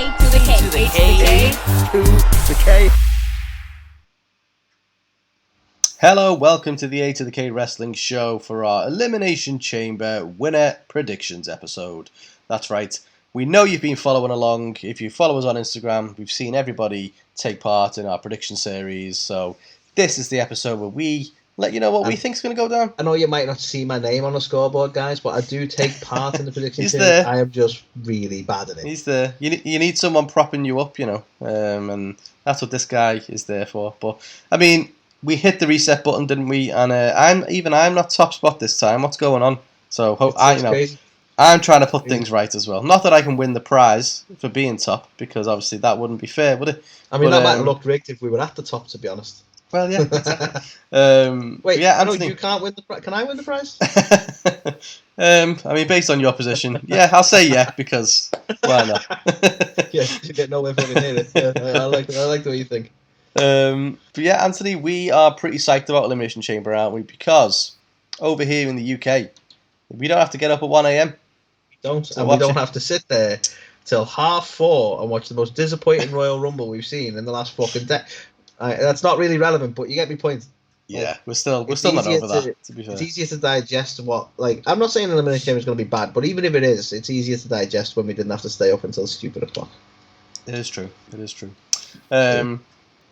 A to the K. A to the K. A to the K. Hello, welcome to the A2theK Wrestling Show for our Elimination Chamber winner predictions episode. That's right. We know you've been following along. If you follow us on Instagram, we've seen everybody take part in our prediction series. So this is the episode where we let you know what we think is going to go down. I know you might not see my name on the scoreboard, guys, but I do take part in the prediction He's series. there. I am just really bad at it. He's there. You need someone propping you up, you know, and that's what this guy is there for. But I mean, we hit the reset button, didn't we? And I'm not top spot this time. What's going on? So Crazy. I'm trying to put things right as well. Not that I can win the prize for being top, because obviously that wouldn't be fair, would it? I mean, that might have looked rigged if we were at the top, to be honest. Well, yeah. Exactly. Wait, yeah, Anthony, Anthony, you can't win the prize. Can I win the prize? I mean, based on your position, yeah, I'll say yeah, because why not? Yeah, you get nowhere fucking near it. Yeah, I like the way you think. But yeah, Anthony, we are pretty psyched about Elimination Chamber, aren't we? Because over here in the UK, we don't have to get up at 1 a.m. We don't have to sit there till 4:30 and watch the most disappointing Royal Rumble we've seen in the last fucking day. That's not really relevant, but you get me point. Yeah, we're still not over that. To be fair, it's easier to digest I'm not saying Elimination Chamber is going to be bad, but even if it is, it's easier to digest when we didn't have to stay up until stupid o'clock. It is true. But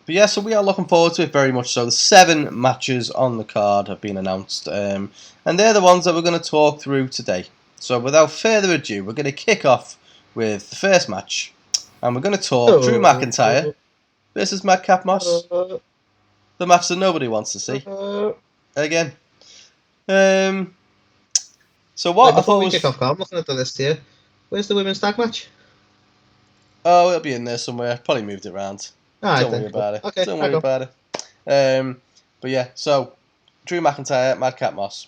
yeah, so we are looking forward to it very much so. The 7 matches on the card have been announced, and they're the ones that we're going to talk through today. So without further ado, we're going to kick off with the first match, and we're going to talk Drew McIntyre versus Madcap Moss. The match that nobody wants to see. Again. So what? Before we kick off, I'm looking at the list here. Where's the women's tag match? Oh, it'll be in there somewhere. Probably moved it around. Don't worry about it. Okay, Don't worry about it. But yeah, so Drew McIntyre, Madcap Moss.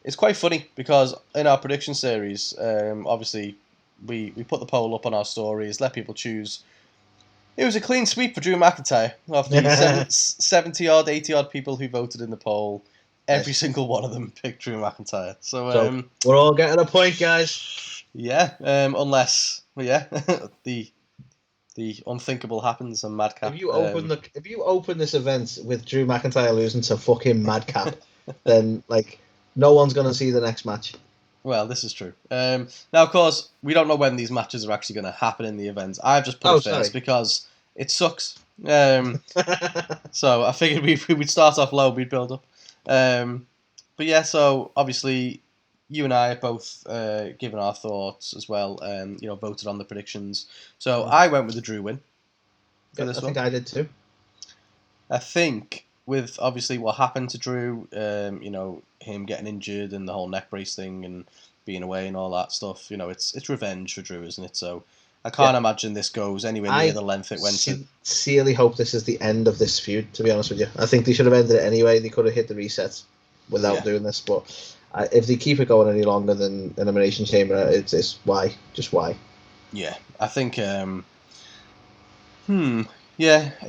It's quite funny because in our prediction series, obviously we put the poll up on our stories, let people choose. It was a clean sweep for Drew McIntyre of the 70-odd, 80-odd people who voted in the poll. Every single one of them picked Drew McIntyre. So we're all getting a point, guys. Yeah, unless the unthinkable happens and Madcap. If you open this event with Drew McIntyre losing to fucking Madcap, then no one's gonna see the next match. Well, this is true. Now, of course, we don't know when these matches are actually going to happen in the event. I've just put it first because it sucks. So I figured we would start off low, we'd build up. But yeah, so obviously you and I have both given our thoughts as well. Voted on the predictions. So I went with the Drew win for this one. I think I did too. I think with obviously what happened to Drew, him getting injured and the whole neck brace thing and being away and all that stuff, it's revenge for Drew, isn't it? So I can't imagine this goes anywhere near the length it went to. I sincerely hope this is the end of this feud, to be honest with you. I think they should have ended it anyway. They could have hit the resets without doing this, but if they keep it going any longer than Elimination Chamber, it's why? Just why? Yeah, I think. It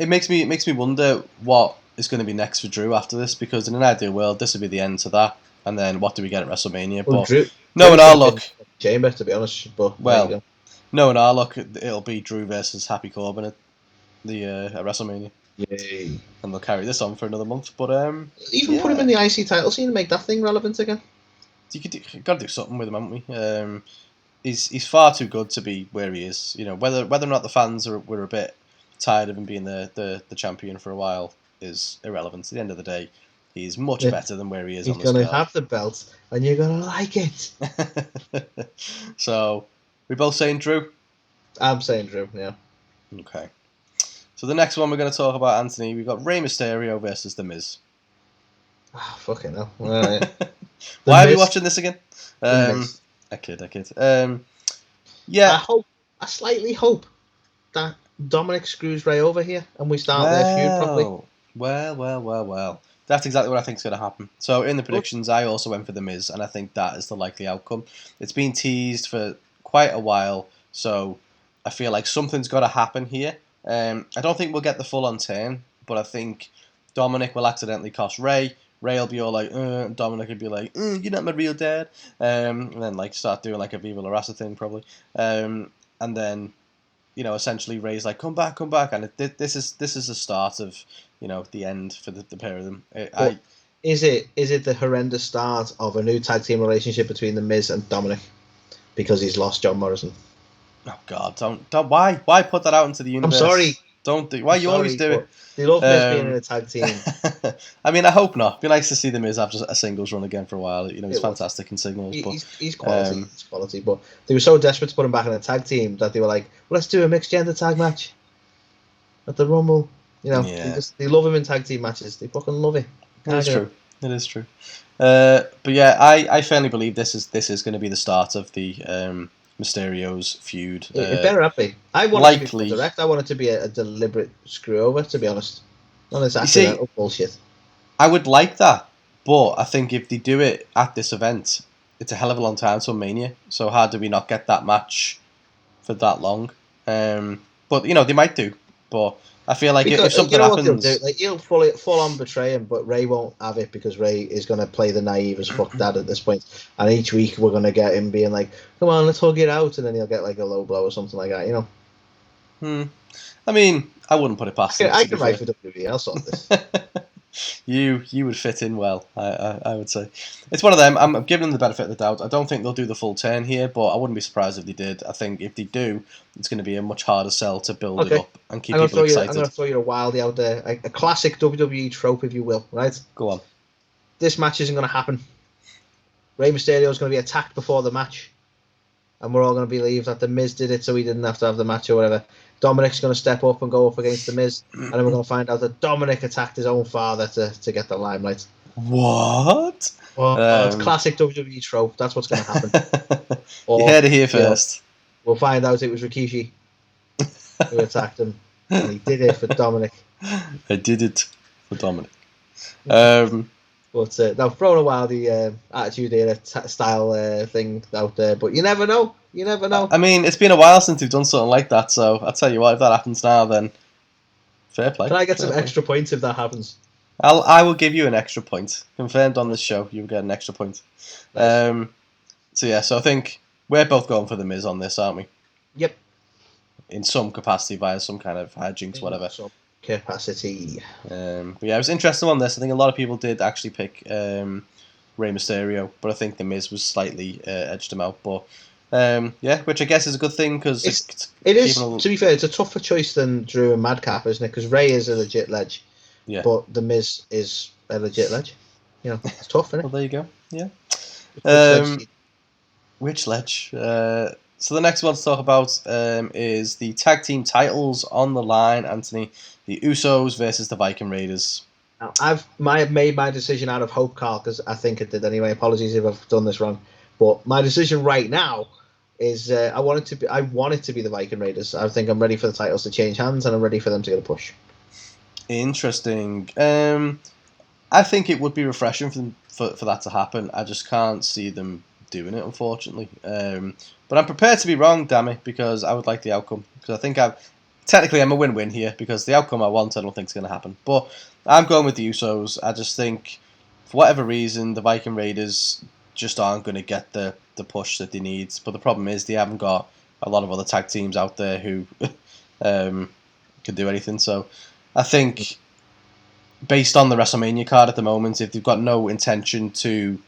makes me wonder what is going to be next for Drew after this, because in an ideal world, this would be the end to that, and then what do we get at WrestleMania? Well, but Drew, knowing our luck, Chamber, to be honest. But knowing our luck, it'll be Drew versus Happy Corbin at at WrestleMania. Yay! And they'll carry this on for another month. But even put him in the IC title scene and make that thing relevant again. You've got to do something with him, haven't we? He's far too good to be where he is. Whether or not the fans were a bit tired of him being the champion for a while is irrelevant. At the end of the day, he's much better than where he is. He's going to have the belt, and you're going to like it. So, we're both saying Drew? I'm saying Drew, yeah. Okay. So the next one we're going to talk about, Anthony, we've got Rey Mysterio versus The Miz. Oh, fucking hell. All right. Why are we watching this again? I kid. Yeah. I slightly hope that Dominic screws Rey over here and we start their feud properly. Well. That's exactly what I think is going to happen. So in the predictions, I also went for The Miz, and I think that is the likely outcome. It's been teased for quite a while, so I feel like something's got to happen here. I don't think we'll get the full-on turn, but I think Dominic will accidentally cost Rey. Rey will be all like, Dominic will be like, you're not my real dad. And then start doing a Viva La Raza thing, probably. And then essentially Rey's like, come back, and this is the start of the end for the pair of them. Is it the horrendous start of a new tag team relationship between the Miz and Dominic because he's lost John Morrison? Oh God, don't why put that out into the universe? I'm sorry. Don't do. Why you always do it? They love Miz being in a tag team. I mean, I hope not. It'd be nice to see the Miz have just a singles run again for a while. He's fantastic in singles. He's quality. He's quality. But they were so desperate to put him back in a tag team that they were like, well, let's do a mixed gender tag match at the Rumble. They love him in tag team matches. They fucking love it. It is true. But yeah, I firmly believe this is going to be the start of the Mysterio's feud. It better not be. I want it to be direct. I want it to be a deliberate screw over, to be honest. Not this accidental bullshit. I would like that, but I think if they do it at this event, it's a hell of a long time till Mania. So how do we not get that match for that long? But they might do. But I feel like if something happens, he'll full on betray him, but Rey won't have it because Rey is going to play the naive as fuck dad at this point. And each week we're going to get him being like, "Come on, let's hug it out," and then he'll get like a low blow or something like that. I mean, I wouldn't put it past him. I can write for WWE. I'll sort this. You would fit in well, I would say. It's one of them. I'm giving them the benefit of the doubt. I don't think they'll do the full turn here, but I wouldn't be surprised if they did. I think if they do, it's going to be a much harder sell to build it up and keep people excited. I'm going to throw you a wildie out there. A classic WWE trope, if you will, right? Go on. This match isn't going to happen. Rey Mysterio is going to be attacked before the match. And we're all going to believe that the Miz did it so he didn't have to have the match or whatever. Dominic's going to step up and go up against the Miz. And then we're going to find out that Dominic attacked his own father to get the limelight. What? Well, it's classic WWE trope. That's what's going to happen. You heard it here first. We'll find out it was Rikishi who attacked him. And he did it for Dominic. I did it for Dominic. But now throwing a wildy attitude era style thing out there, but you never know. You never know. I mean, it's been a while since we've done something like that, so I'll tell you what, if that happens now, then fair play. Can I get some extra points if that happens? I will give you an extra point. Confirmed on this show, you'll get an extra point. Nice. So I think we're both going for the Miz on this, aren't we? Yep. In some capacity via some kind of hijinks, whatever. Some capacity. But yeah, it was interesting on this. I think a lot of people did actually pick Rey Mysterio, but I think the Miz was slightly edged him out. But which I guess is a good thing because it is. To be fair, it's a tougher choice than Drew and Madcap, isn't it? Because Rey is a legit ledge, but the Miz is a legit ledge. It's tough, isn't it? Well, there you go. Yeah. Which ledge? So the next one to talk about is the tag team titles on the line, Anthony. The Usos versus the Viking Raiders. Now, I've made my decision out of hope, Carl, because I think it did anyway. Apologies if I've done this wrong, but my decision right now is I want it to be the Viking Raiders. I think I'm ready for the titles to change hands, and I'm ready for them to get a push. Interesting. I think it would be refreshing for that to happen. I just can't see them doing it, unfortunately. But I'm prepared to be wrong, damn it, because I would like the outcome. Because I think I'm a win-win here, because the outcome I want, I don't think is going to happen. But I'm going with the Usos. I just think, for whatever reason, the Viking Raiders just aren't going to get the push that they need. But the problem is they haven't got a lot of other tag teams out there who could do anything. So I think, based on the WrestleMania card at the moment, if they've got no intention to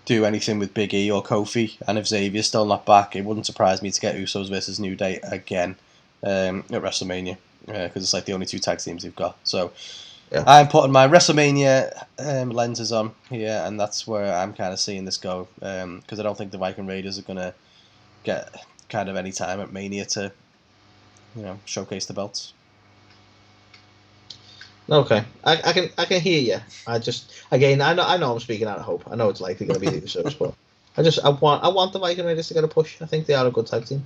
do anything with Big E or Kofi, and if Xavier's still not back, it wouldn't surprise me to get Usos versus New Day again at WrestleMania, because it's like the only two tag teams they've got. So I'm putting my WrestleMania lenses on here, and that's where I'm kind of seeing this go, because I don't think the Viking Raiders are going to get kind of any time at Mania to showcase the belts. Okay, I can hear you. I know I'm speaking out of hope. I know it's likely going to be the Usos, but I want the Viking Raiders to get a push. I think they are a good tag team.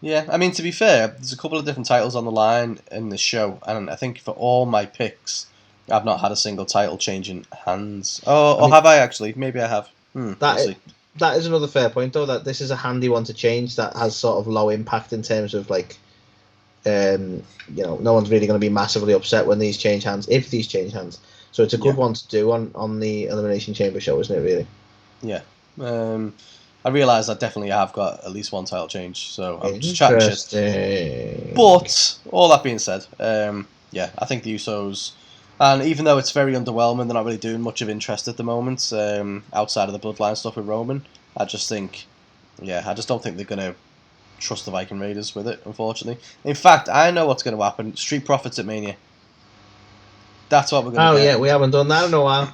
Yeah, I mean, to be fair, there's a couple of different titles on the line in the show, and I think for all my picks, I've not had a single title changing hands. Or have I actually? Maybe I have. That is another fair point, though, that this is a handy one to change that has sort of low impact in terms of, like, no one's really going to be massively upset when these change hands, if these change hands. So it's a good one to do on the Elimination Chamber show, isn't it, really? Yeah. I realise I definitely have got at least one title change, so I'm just chatting shit. Interesting. But all that being said, yeah, I think the Usos, and even though it's very underwhelming, they're not really doing much of interest at the moment outside of the Bloodline stuff with Roman. I just don't think they're gonna trust the Viking Raiders with it, unfortunately. In fact, I know what's going to happen. Street Profits at Mania. That's what we're going to get. Oh, yeah, we haven't done that in a while.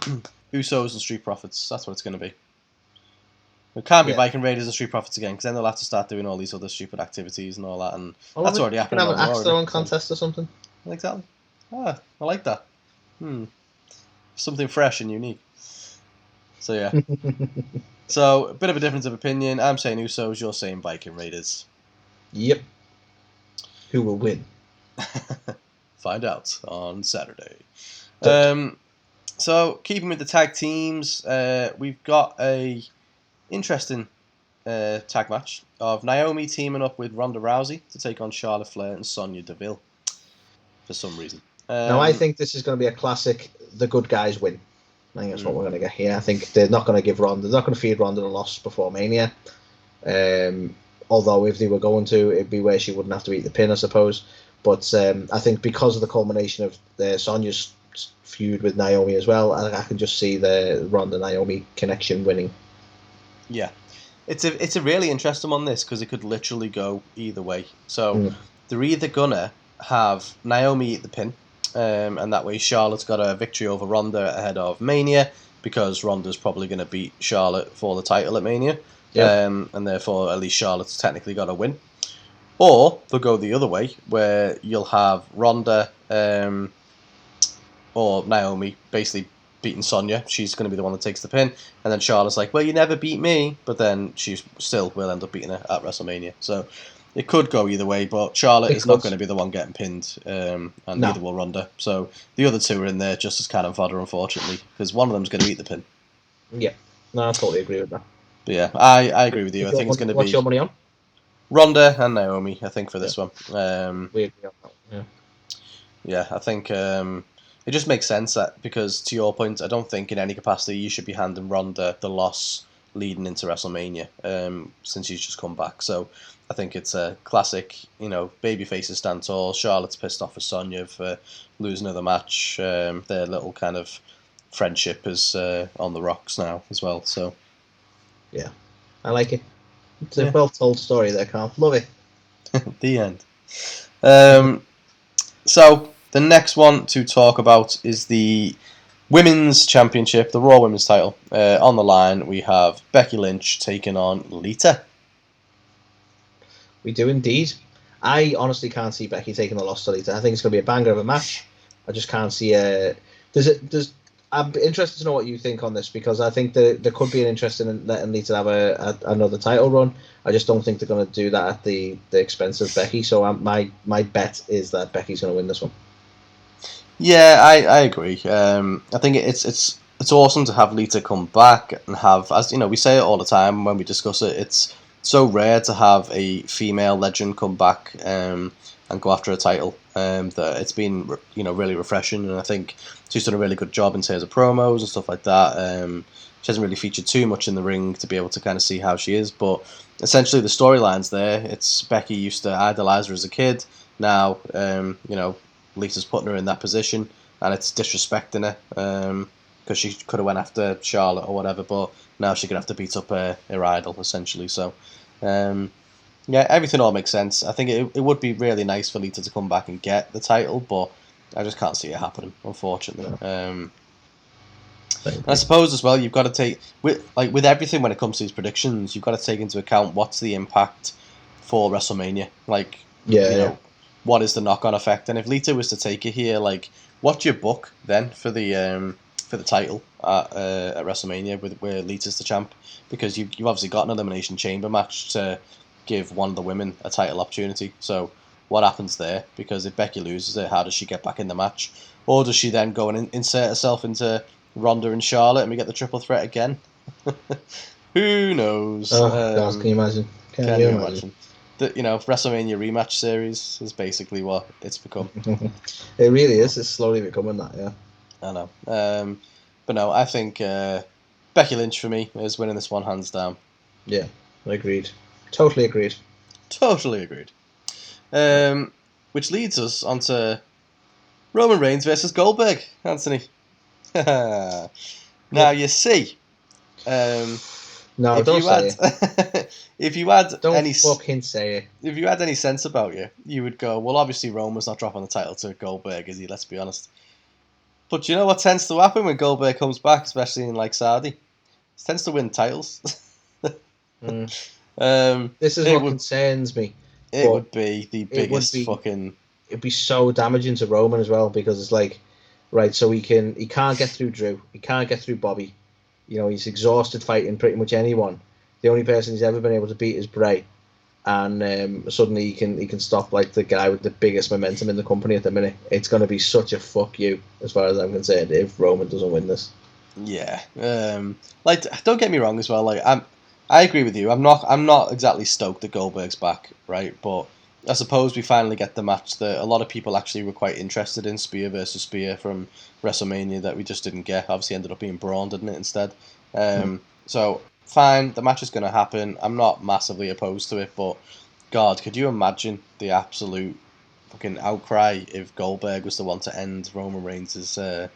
Usos and Street Profits. That's what it's going to be. It can't be Viking Raiders and Street Profits again, because then they'll have to start doing all these other stupid activities and all that, and that's already happening. Can have an Axe-Throwing contest or something. Exactly. Ah, I like that. Something fresh and unique. So, yeah. So, a bit of a difference of opinion. I'm saying Usos, you're saying Viking Raiders. Yep. Who will win? Find out on Saturday. So, keeping with the tag teams, we've got a interesting tag match of Naomi teaming up with Ronda Rousey to take on Charlotte Flair and Sonya Deville for some reason. Now, I think this is going to be a classic, the good guys win. I think that's what we're going to get here. I think they're not going to give Ronda, they're not going to feed Ronda the loss before Mania. Although if they were going to, it'd be where she wouldn't have to eat the pin, I suppose. But I think because of the culmination of Sonya's feud with Naomi as well, I can just see the Ronda-Naomi connection winning. Yeah. It's a really interesting one, this, because it could literally go either way. So they're either going to have Naomi eat the pin, and that way Charlotte's got a victory over Ronda ahead of Mania, because Ronda's probably going to beat Charlotte for the title at Mania. Yep. And therefore at least Charlotte's technically got a win. Or they'll go the other way, where you'll have Ronda or Naomi basically beating Sonya. She's going to be the one that takes the pin, and then Charlotte's like, well, you never beat me, but then she still will end up beating her at WrestleMania. So it could go either way, but Charlotte is not going to be the one getting pinned, and neither will Ronda. So the other two are in there just as cannon fodder, unfortunately, because one of them's going to eat the pin. Yeah, no, I totally agree with that. But yeah, I agree with you. I think it's going to be... What's your money on? Ronda and Naomi, I think, for this one. We agree on that. Yeah, I think it just makes sense that, because to your point, I don't think in any capacity you should be handing Ronda the loss leading into WrestleMania, since she's just come back. So I think it's a classic, baby faces stand tall. Charlotte's pissed off with Sonya for losing her the match. Their little kind of friendship is on the rocks now as well. So yeah, I like it. It's a well-told story there, Carl. Love it. The end. So the next one to talk about is the Women's Championship, the Raw Women's title. On the line, we have Becky Lynch taking on Lita. We do indeed. I honestly can't see Becky taking the loss to Lita. I think it's going to be a banger of a match. I just can't see I'm interested to know what you think on this, because I think there could be an interest in letting Lita have another title run. I just don't think they're going to do that at the expense of Becky. So my bet is that Becky's going to win this one. Yeah, I agree. I think it's awesome to have Lita come back and have, as we say it all the time when we discuss it. It's so rare to have a female legend come back and go after a title. That it's been really refreshing, and I think she's done a really good job in terms of promos and stuff like that. She hasn't really featured too much in the ring to be able to kind of see how she is, but essentially the storyline's there. It's Becky used to idolize her as a kid. Now, Lita's putting her in that position, and it's disrespecting her because she could have went after Charlotte or whatever, but now she's gonna have to beat up her idol essentially. So. Yeah, everything all makes sense. I think it would be really nice for Lita to come back and get the title, but I just can't see it happening, unfortunately. And I suppose as well, you've got to take with everything when it comes to these predictions, you've got to take into account what's the impact for WrestleMania. What is the knock-on effect? And if Lita was to take it here, what's your book then for the title at WrestleMania where Lita's the champ? Because you've obviously got an Elimination Chamber match to give one of the women a title opportunity. So what happens there? Because if Becky loses it, how does she get back in the match? Or does she then go and insert herself into Ronda and Charlotte and we get the triple threat again? Who knows? Oh, God, can you imagine? Can you imagine? WrestleMania rematch series is basically what it's become. It really is. It's slowly becoming that, yeah. I know. But no, I think Becky Lynch for me is winning this one hands down. Yeah, agreed. Totally agreed. Totally agreed. Which leads us onto Roman Reigns versus Goldberg, Anthony. Now you see, no, if don't you say had, it. if you had Don't any, fucking say it. if you had any sense about you, you would go, well, obviously Roman's not dropping the title to Goldberg, is he? Let's be honest. But do you know what tends to happen when Goldberg comes back, especially in like Saudi? He tends to win titles. This is what concerns me. It would be the biggest fucking. It'd be so damaging to Roman as well, because it's like, right, so he can't get through Drew, he can't get through Bobby. You know, he's exhausted fighting pretty much anyone. The only person he's ever been able to beat is Bray, and suddenly he can stop like the guy with the biggest momentum in the company at the minute. It's going to be such a fuck you, as far as I'm concerned, if Roman doesn't win this. Yeah, like don't get me wrong as well. Like I agree with you. I'm not exactly stoked that Goldberg's back, right? But I suppose we finally get the match that a lot of people actually were quite interested in, Spear versus Spear from WrestleMania, that we just didn't get. Obviously ended up being Braun, didn't it, instead? So fine, the match is going to happen. I'm not massively opposed to it, but God, could you imagine the absolute fucking outcry if Goldberg was the one to end Roman Reigns' or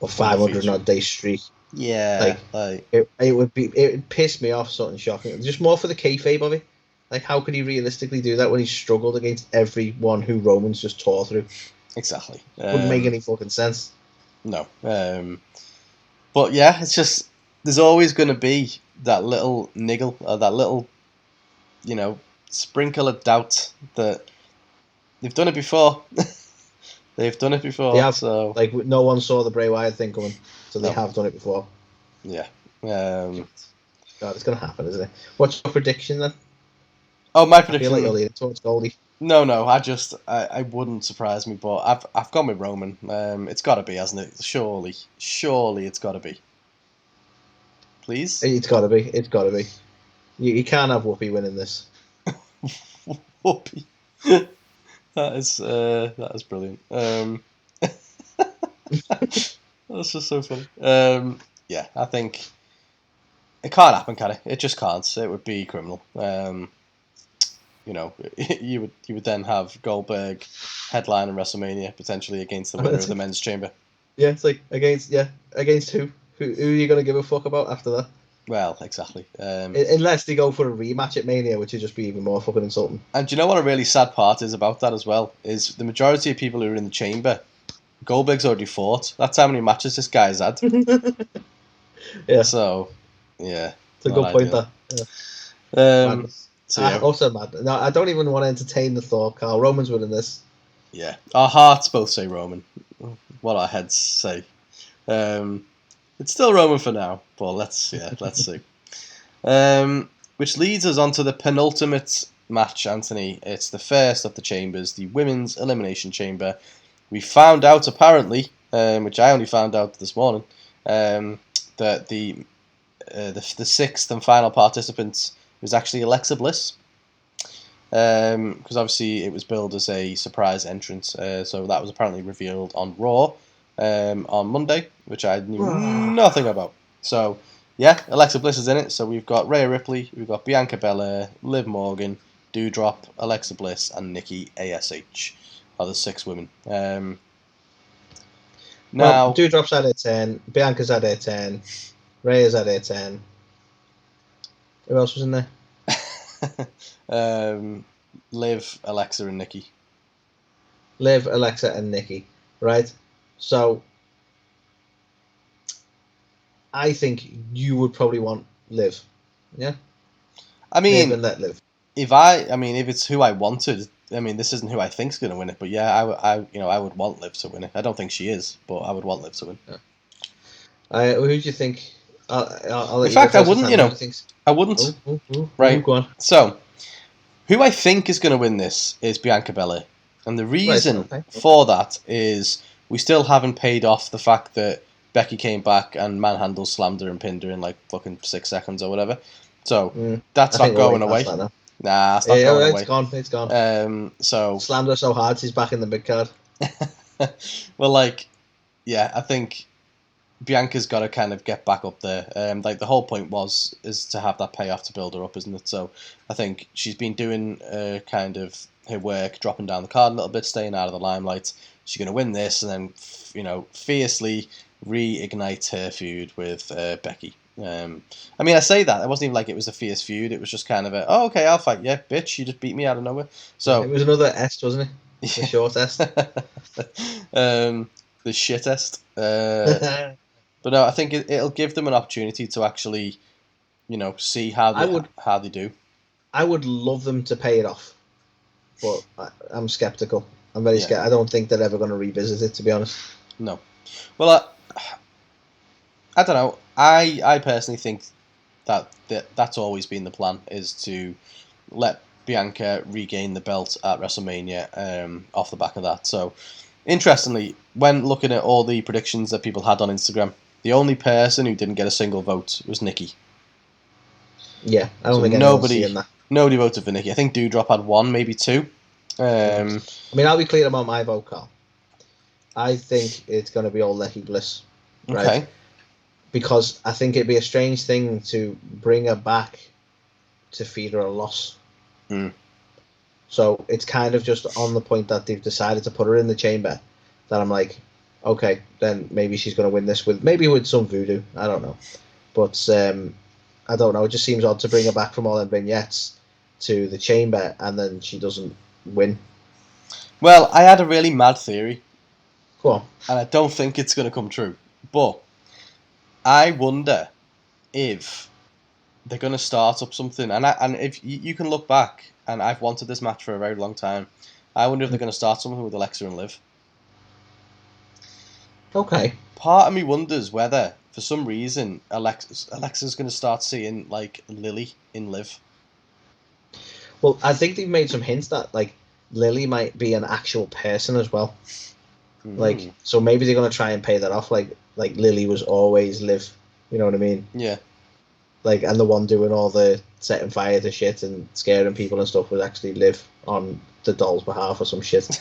500 odd day streak. Yeah, it would piss me off, something shocking. Just more for the kayfabe of it. Like, how could he realistically do that when he struggled against everyone who Roman's just tore through? Exactly. Wouldn't make any fucking sense. No. But yeah, it's just there's always going to be that little niggle, that little, sprinkle of doubt that they've done it before. They've done it before. They have. So like, no one saw the Bray Wyatt thing coming, so they have done it before. Yeah. God, it's gonna happen, isn't it? What's your prediction then? Oh, my prediction. I feel like you're leaning towards Goldie. No, I wouldn't surprise me, but I've gone with Roman. It's got to be, hasn't it? Surely, it's got to be. Please. It's got to be. It's got to be. You can't have Whoopi winning this. Whoopi. That is brilliant. That's just so funny. Yeah, I think it can't happen, can it? It just can't. It would be criminal. You would then have Goldberg headline in WrestleMania potentially against the winner of the men's chamber. Yeah, it's like against who? Who are you gonna give a fuck about after that? Well, exactly. Unless they go for a rematch at Mania, which would just be even more fucking insulting. And do you know what a really sad part is about that as well? Is the majority of people who are in the chamber, Goldberg's already fought. That's how many matches this guy's had. Yeah. So, yeah. It's a good point, that. Yeah. So, yeah. Also mad. No, I don't even want to entertain the thought, Carl. Roman's winning this. Yeah. Our hearts both say Roman. What our heads say. It's still Roman for now, but let's see. Which leads us on to the penultimate match, Anthony. It's the first of the chambers, the Women's Elimination Chamber. We found out, apparently, which I only found out this morning, that the sixth and final participant was actually Alexa Bliss. Because obviously it was billed as a surprise entrance, so that was apparently revealed on Raw on Monday, which I knew nothing about. So, yeah, Alexa Bliss is in it. So we've got Rhea Ripley, we've got Bianca Belair, Liv Morgan, Doudrop, Alexa Bliss, and Nikki ASH are the 6 women. Now, Doudrop's at a 10, Bianca's at a 10, Rhea's at a 10. Who else was in there? Liv, Alexa, and Nikki. Liv, Alexa, and Nikki. Right? So, I think you would probably want Liv. Yeah? I mean, Liv and let Liv. If it's who I wanted, this isn't who I think's going to win it, but yeah, I would want Liv to win it. I don't think she is, but I would want Liv to win. Yeah. Who do you think? I'll in fact, I wouldn't. I wouldn't. Right. Go on. So, who I think is going to win this is Bianca Belair, and the reason for that is we still haven't paid off the fact that Becky came back and manhandle slammed her and pinned her in like fucking 6 seconds or whatever. So that's not going away. Nah, it's not going away. It's gone. So slammed her so hard she's back in the mid card. Well, I think Bianca's got to kind of get back up there. Like the whole point is to have that payoff to build her up, isn't it? So I think she's been doing kind of her work, dropping down the card a little bit, staying out of the limelight. She's going to win this, and then fiercely reignite her feud with Becky. I mean, I say that it wasn't even like it was a fierce feud. It was just kind of okay, I'll fight. Yeah, bitch, you just beat me out of nowhere. So it was another est, wasn't it? The short est. The shittest. But no, I think it'll give them an opportunity to actually, see how they do. I would love them to pay it off, but I'm skeptical. I'm very scared. I don't think they're ever going to revisit it, to be honest. No. Well, I don't know. I personally think that's always been the plan, is to let Bianca regain the belt at WrestleMania off the back of that. So, interestingly, when looking at all the predictions that people had on Instagram, the only person who didn't get a single vote was Nikki. Yeah, I don't think anyone's seeing that. Nobody voted for Nikki. I think Doudrop had one, maybe two. I mean, I'll be clear about my vote, Carl. I think it's going to be all Becky Bliss. Right? Okay. Because I think it'd be a strange thing to bring her back to feed her a loss. Mm. So it's kind of just on the point that they've decided to put her in the chamber that I'm like, okay, then maybe she's going to win this with some voodoo. I don't know. But I don't know. It just seems odd to bring her back from all them vignettes to the chamber and then she doesn't win. Well, I had a really mad theory. Go on. And I don't think it's going to come true. But I wonder if they're going to start up something. And if you can look back, and I've wanted this match for a very long time, I wonder if they're going to start something with Alexa and Liv. Okay. Part of me wonders whether, for some reason, Alexa's going to start seeing like Lily in Liv. Well, I think they've made some hints that like Lily might be an actual person as well. Like, so maybe they're going to try and pay that off. Like Lily was always Liv. You know what I mean? Yeah. Like, and the one doing all the setting fire to shit and scaring people and stuff was actually Liv on the doll's behalf or some shit.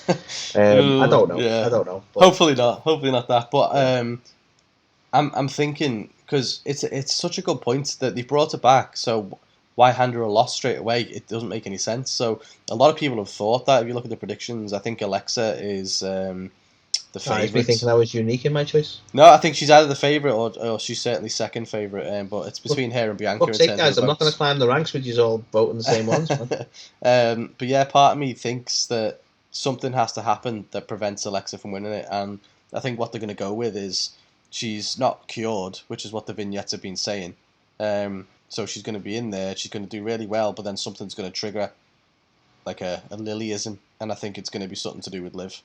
I don't know. Yeah. I don't know. But hopefully not that. But I'm thinking, because it's such a good point that they brought her back. So why hand her a loss straight away? It doesn't make any sense. So a lot of people have thought that. If you look at the predictions, I think Alexa is the favourite. I was thinking I was unique in my choice. No, I think she's either the favourite or she's certainly second favourite. But it's between her and Bianca. Fuck's sake, guys! I'm not going to climb the ranks with you all voting the same ones. Man. But yeah, part of me thinks that something has to happen that prevents Alexa from winning it, and I think what they're going to go with is she's not cured, which is what the vignettes have been saying. So she's going to be in there. She's going to do really well, but then something's going to trigger like a Lilyism, and I think it's going to be something to do with Liv.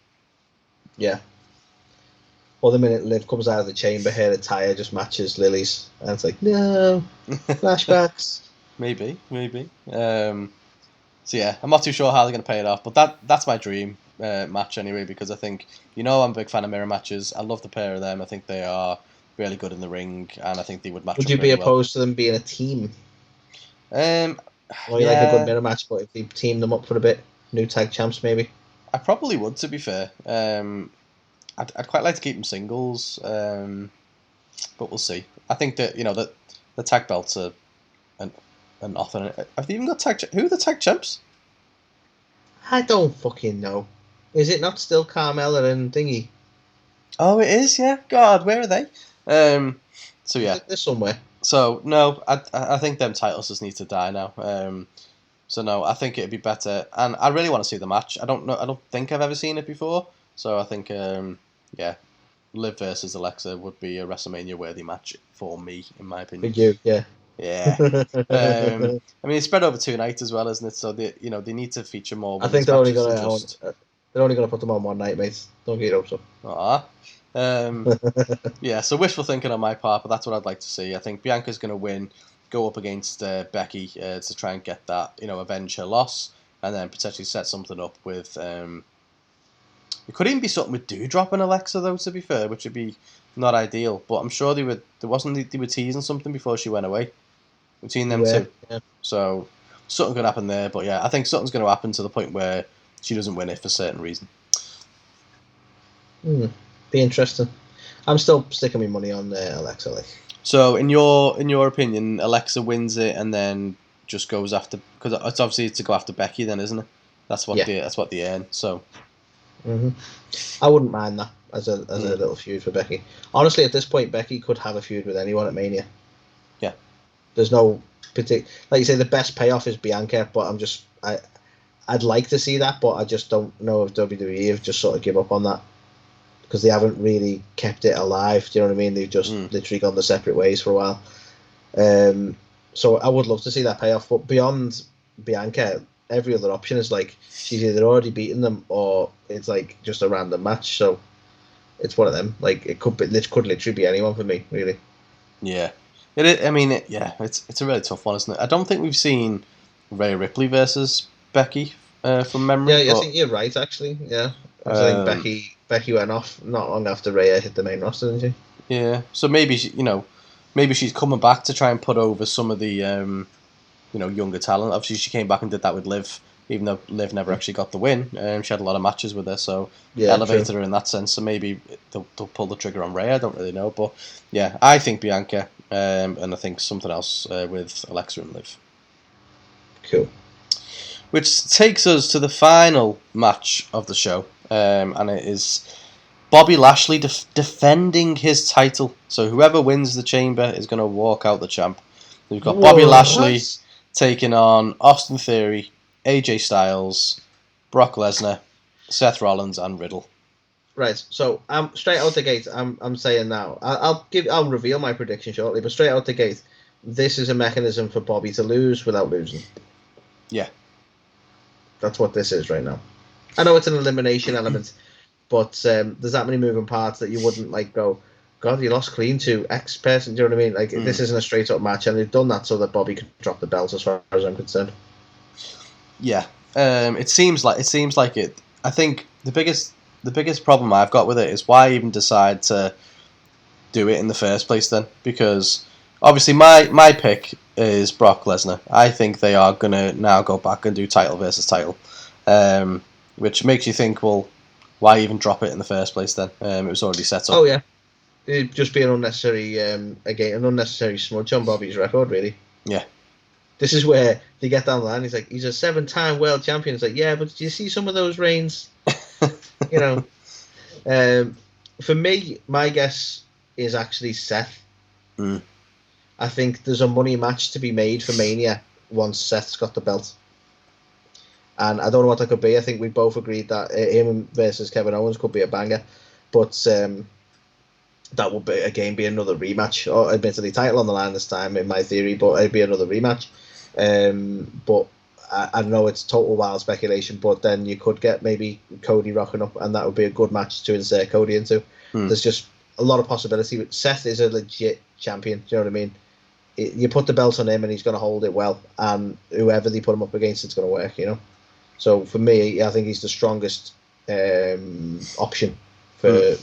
Yeah. Well, the minute Liv comes out of the chamber, her attire just matches Lily's, and it's like, no, flashbacks. Maybe. So yeah, I'm not too sure how they're going to pay it off, but that's my dream match anyway, because I think, I'm a big fan of mirror matches. I love the pair of them. I think they are really good in the ring, and I think they would match. Would you be opposed to them being a team? Or you like a good mirror match, but if they team them up for a bit, new tag champs maybe? I probably would, to be fair. I'd quite like to keep them singles, but we'll see. I think that that the tag belts are an often. Have they even got tag? Who are the tag champs? I don't fucking know. Is it not still Carmella and Thingy? Oh, it is. Yeah. God, where are they? So yeah, they're somewhere. So no, I think them titles just need to die now. So no, I think it'd be better, and I really want to see the match. I don't think I've ever seen it before. So I think, Liv versus Alexa would be a WrestleMania worthy match for me, in my opinion. For you, yeah. Yeah. I mean, it's spread over 2 nights as well, isn't it? So they need to feature more. I think they're only gonna put them on one night, mate. Don't get your hopes up. Yeah. So wishful thinking on my part, but that's what I'd like to see. I think Bianca's gonna win, go up against Becky to try and get that, avenge her loss, and then potentially set something up with. It could even be something with Doudrop and Alexa, though, to be fair, which would be not ideal. But I'm sure they were teasing something before she went away between them two. Yeah. So something could happen there. But yeah, I think something's going to happen to the point where she doesn't win it for certain reason. Be interesting. I'm still sticking my money on Alexa. Like. So in your opinion, Alexa wins it and then just goes after, because it's obviously to go after Becky then, isn't it? That's what they earn. So. I wouldn't mind that as a little feud for Becky. Honestly, at this point, Becky could have a feud with anyone at Mania. Yeah. There's no particular, like you say, the best payoff is Bianca, but I'd like to see that, but I just don't know if WWE have just sort of give up on that because they haven't really kept it alive. Do you know what I mean? They've just literally gone their separate ways for a while. So I would love to see that payoff, but beyond Bianca, every other option is like she's either already beaten them or it's like just a random match. So it's one of them. Like it could literally be anyone for me, really. Yeah, it's a really tough one, isn't it? I don't think we've seen Rhea Ripley versus Becky from memory. Yeah, I think you're right. Actually, yeah, I think Becky went off not long after Rhea hit the main roster, didn't she? Yeah, so maybe maybe she's coming back to try and put over some of the younger talent. Obviously, she came back and did that with Liv, even though Liv never actually got the win. She had a lot of matches with her, so elevated her in that sense. So maybe they'll pull the trigger on Rhea. I don't really know, but yeah, I think Bianca, and I think something else with Alexa and Liv. Cool. Which takes us to the final match of the show, and it is Bobby Lashley defending his title. So whoever wins the Chamber is going to walk out the champ. We've got Bobby Lashley taking on Austin Theory, AJ Styles, Brock Lesnar, Seth Rollins, and Riddle. Right. So straight out the gate, I'm saying now. I'll reveal my prediction shortly, but straight out the gate, this is a mechanism for Bobby to lose without losing. Yeah. That's what this is right now. I know it's an elimination element, but there's that many moving parts that you wouldn't like go, God, you lost clean to X person. Do you know what I mean? Like this isn't a straight up match, and they've done that so that Bobby can drop the belt, as far as I'm concerned. Yeah, it seems like it. I think the biggest problem I've got with it is why even decide to do it in the first place then? Because obviously my pick is Brock Lesnar. I think they are gonna now go back and do title versus title, which makes you think, well, why even drop it in the first place then? It was already set up. Oh yeah. It'd just be an unnecessary, an unnecessary smudge on Bobby's record, really. Yeah. This is where they get down the line. He's like, he's a 7-time world champion. It's like, yeah, but did you see some of those reigns? For me, my guess is actually Seth. I think there's a money match to be made for Mania once Seth's got the belt. And I don't know what that could be. I think we both agreed that him versus Kevin Owens could be a banger. But that would be again be another rematch, or admittedly title on the line this time in my theory, but it'd be another rematch. But I know it's total wild speculation, but then you could get maybe Cody rocking up, and that would be a good match to insert Cody into. There's just a lot of possibility. Seth is a legit champion. Do you know what I mean? You put the belt on him, and he's going to hold it well, and whoever they put him up against, it's going to work. So for me, I think he's the strongest option for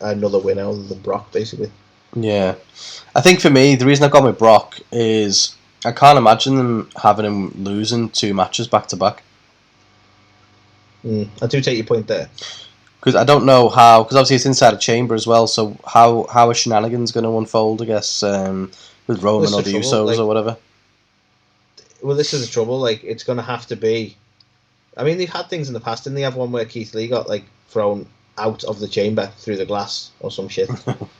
another winner other than Brock, basically. Yeah. I think for me, the reason I've gone with Brock is I can't imagine them having him losing 2 matches back to back. I do take your point there. Because I don't know how, because obviously it's inside a chamber as well, so how are shenanigans going to unfold, I guess, with Roman or the Usos or whatever? Well, this is the trouble. Like, it's going to have to be... I mean, they've had things in the past. Didn't they have one where Keith Lee got, like, thrown out of the chamber through the glass or some shit?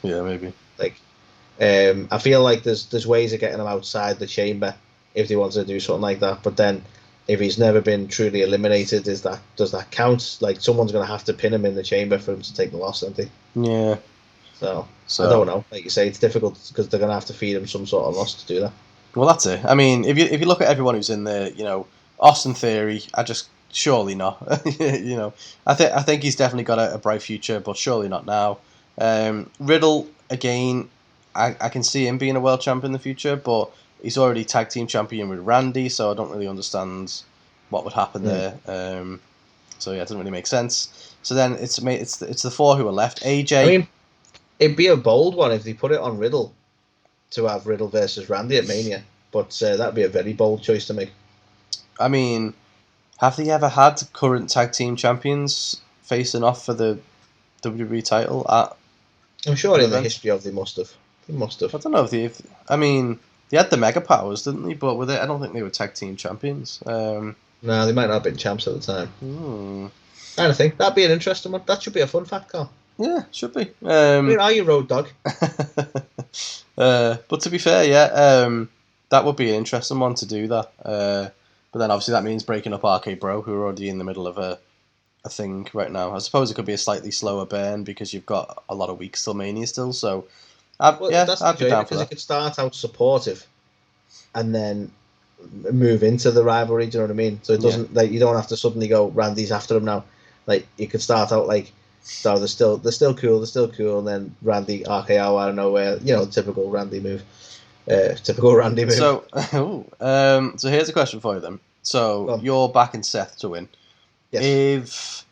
Yeah, maybe. Like, I feel like there's ways of getting him outside the chamber if they wanted to do something like that. But then, if he's never been truly eliminated, does that count? Like, someone's going to have to pin him in the chamber for him to take the loss, don't they? Yeah. So I don't know. Like you say, it's difficult because they're going to have to feed him some sort of loss to do that. Well, that's it. I mean, if you look at everyone who's in there, Austin Theory, surely not. I think he's definitely got a bright future, but surely not now. Riddle, again, I can see him being a world champion in the future, but he's already tag team champion with Randy, so I don't really understand what would happen there. So yeah, it doesn't really make sense. So then it's the 4 who are left. AJ. I mean, it'd be a bold one if they put it on Riddle to have Riddle versus Randy at Mania, but that'd be a very bold choice to make. I mean, have they ever had current tag team champions facing off for the WWE title at I'm sure in the history of they must have. They must have. I don't know if I mean, they had the Mega Powers, didn't they? But with it, I don't think they were tag team champions. No, they might not have been champs at the time. Hmm. I think that'd be an interesting one. That should be a fun fact, Carl. Yeah, should be. Where are you, Road Dog? But to be fair, yeah, that would be an interesting one to do that. But then obviously that means breaking up RK Bro, who are already in the middle of a thing right now. I suppose it could be a slightly slower burn because you've got a lot of weeks till Mania still. So, I'd be down for that. Because it could start out supportive, and then move into the rivalry. Do you know what I mean? So it doesn't like you don't have to suddenly go Randy's after him now. Like you could start out like. So they're still cool, and then Randy RKO out of nowhere, typical Randy move. So, so here's a question for you then. So you're backing Seth to win. Yes.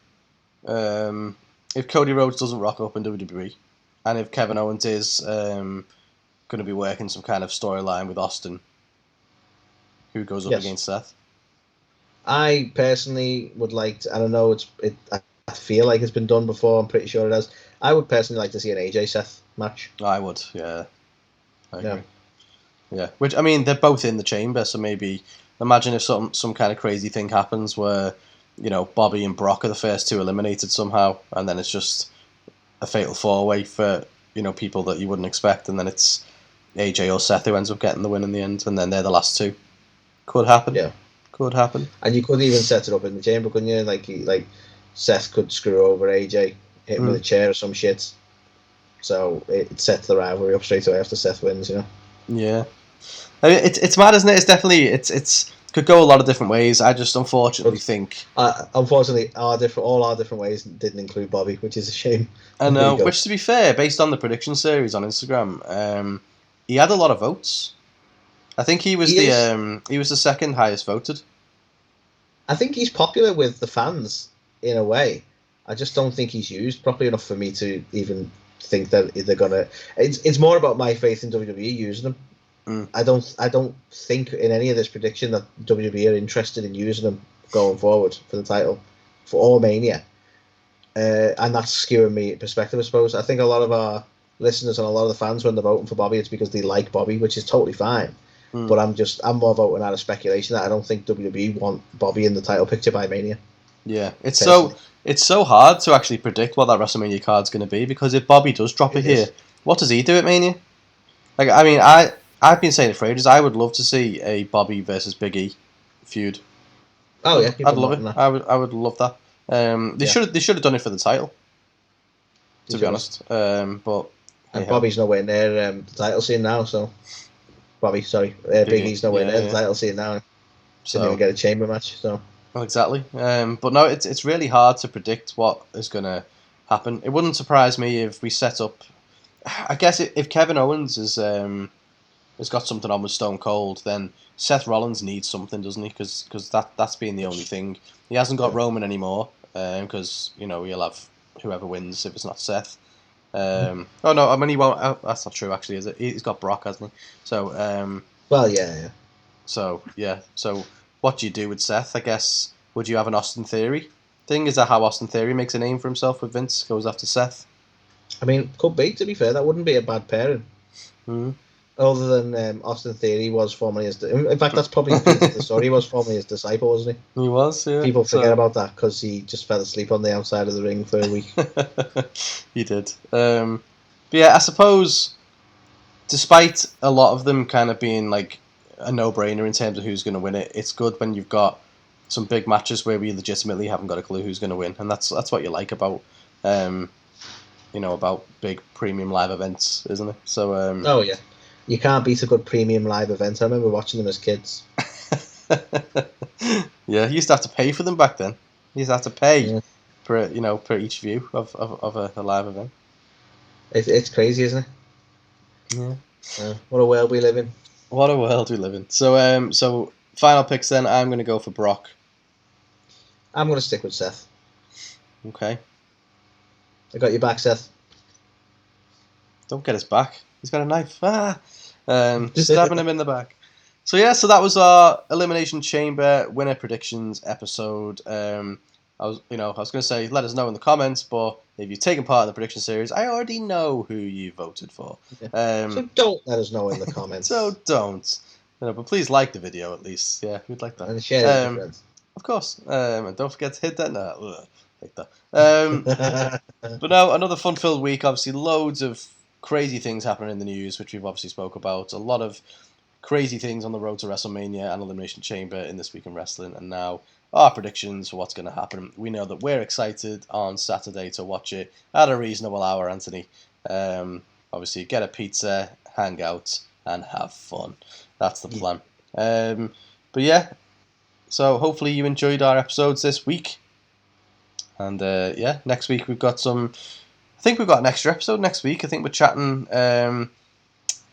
If Cody Rhodes doesn't rock up in WWE, and if Kevin Owens is going to be working some kind of storyline with Austin, who goes up against Seth? I personally would like to. I don't know. I feel like it's been done before. I'm pretty sure it has. I would personally like to see an AJ Seth match. I would, yeah. I agree. Yeah, which I mean, they're both in the chamber, so maybe imagine if some kind of crazy thing happens where Bobby and Brock are the first two eliminated somehow, and then it's just a fatal four-way for people that you wouldn't expect, and then it's AJ or Seth who ends up getting the win in the end, and then they're the last two. Could happen. Yeah, could happen. And you could even set it up in the chamber, couldn't you? Like Seth could screw over AJ, hit him with a chair or some shit. So it sets the rivalry up straight away after Seth wins, Yeah. I mean, it's mad, isn't it? It's definitely it's could go a lot of different ways. I just unfortunately think. Unfortunately, all our different ways didn't include Bobby, which is a shame. I know. Which, to be fair, based on the prediction series on Instagram, he had a lot of votes. I think he was the second highest voted. I think he's popular with the fans in a way. I just don't think he's used properly enough for me to even think that they're gonna. It's more about my faith in WWE using them. I don't think in any of this prediction that WWE are interested in using them going forward for the title for all Mania, and that's skewing me perspective. I suppose I think a lot of our listeners and a lot of the fans when they're voting for Bobby, it's because they like Bobby, which is totally fine. But I'm more voting out of speculation that I don't think WWE want Bobby in the title picture by Mania. Yeah, it's so hard to actually predict what that WrestleMania card's going to be, because if Bobby does drop it here, what does he do at Mania? Like, I mean, I've been saying it for ages. I would love to see a Bobby versus Big E feud. Oh yeah, I'd love it. I would love that. They should have done it for the title. To be honest, but Bobby's nowhere near the title scene now. So Big E's nowhere near the title scene now. Didn't even get a chamber match. So. Well, exactly. But no, it's really hard to predict what is going to happen. It wouldn't surprise me if we set up. I guess if Kevin Owens has got something on with Stone Cold, then Seth Rollins needs something, doesn't he? Because that's been the only thing. He hasn't got Roman anymore because he'll have whoever wins if it's not Seth. Oh no, I mean he won't. That's not true, actually, is it? He's got Brock, hasn't he? So. Well, yeah. So yeah. So what do you do with Seth? I guess would you have an Austin Theory thing? Is that how Austin Theory makes a name for himself with Vince? Goes after Seth. I mean, could be. To be fair, that wouldn't be a bad pairing. Other than Austin Theory was formerly his... In fact, that's probably the story. He was formerly his disciple, wasn't he? He was, yeah. People forget about that because he just fell asleep on the outside of the ring for a week. He did. But yeah, I suppose, despite a lot of them kind of being like a no-brainer in terms of who's going to win it, it's good when you've got some big matches where we legitimately haven't got a clue who's going to win, and that's what you like about about big premium live events, isn't it? So oh yeah. You can't beat a good premium live event. I remember watching them as kids. Yeah, you used to have to pay for them back then. You used to have to pay per each view of a live event. It's crazy, isn't it? Yeah. What a world we live in. What a world we live in. So final picks then. I'm going to go for Brock. I'm going to stick with Seth. Okay. I got your back, Seth. Don't get his back. He's got a knife. Stabbing him in the back. So yeah, so that was our Elimination Chamber winner predictions episode. I was going to say let us know in the comments, but if you've taken part in the prediction series, I already know who you voted for. So don't let us know in the comments. So don't. But please like the video at least. Yeah, we'd like that. And share it with your friends. Of course. And don't forget to hit that. Like that. But no, another fun-filled week. Obviously, loads of crazy things happening in the news, which we've obviously spoke about. A lot of crazy things on the road to WrestleMania and Elimination Chamber in This Week in Wrestling, and now our predictions for what's going to happen. We know that we're excited on Saturday to watch it at a reasonable hour, Anthony. Obviously, get a pizza, hang out, and have fun. That's the plan. But yeah, so hopefully you enjoyed our episodes this week. And next week we've got some... I think we've got an extra episode next week. I think we're chatting...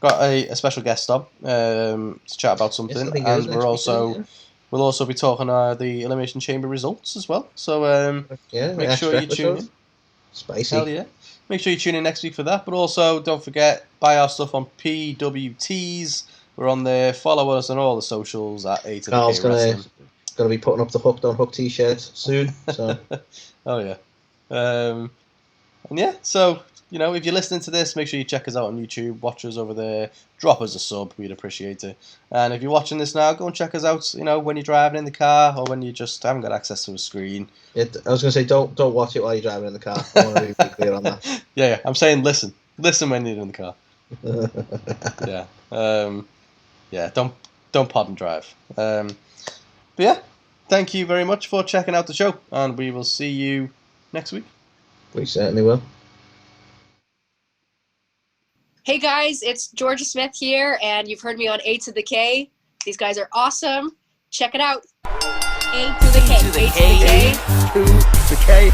got a special guest on to chat about something. Yes, and we'll also be talking the Elimination Chamber results as well. So make sure you tune in. Spicy. Hell yeah. Make sure you tune in next week for that. But also, don't forget, buy our stuff on PWTs. We're on there. Follow us on all the socials at A2theK Wrestling. Going to be putting up the Hooked on Hook t-shirt soon. So. Oh, yeah. And yeah, so, if you're listening to this, make sure you check us out on YouTube. Watch us over there. Drop us a sub. We'd appreciate it. And if you're watching this now, go and check us out, when you're driving in the car or when you just haven't got access to a screen. I was going to say, don't watch it while you're driving in the car. I want to be clear on that. Yeah, I'm saying listen. Listen when you're in the car. Yeah. Don't pod and drive. But yeah, thank you very much for checking out the show, and we will see you next week. We certainly will. Hey guys, it's Georgia Smith here, and you've heard me on A2theK. These guys are awesome. Check it out. A2theK. A2theK.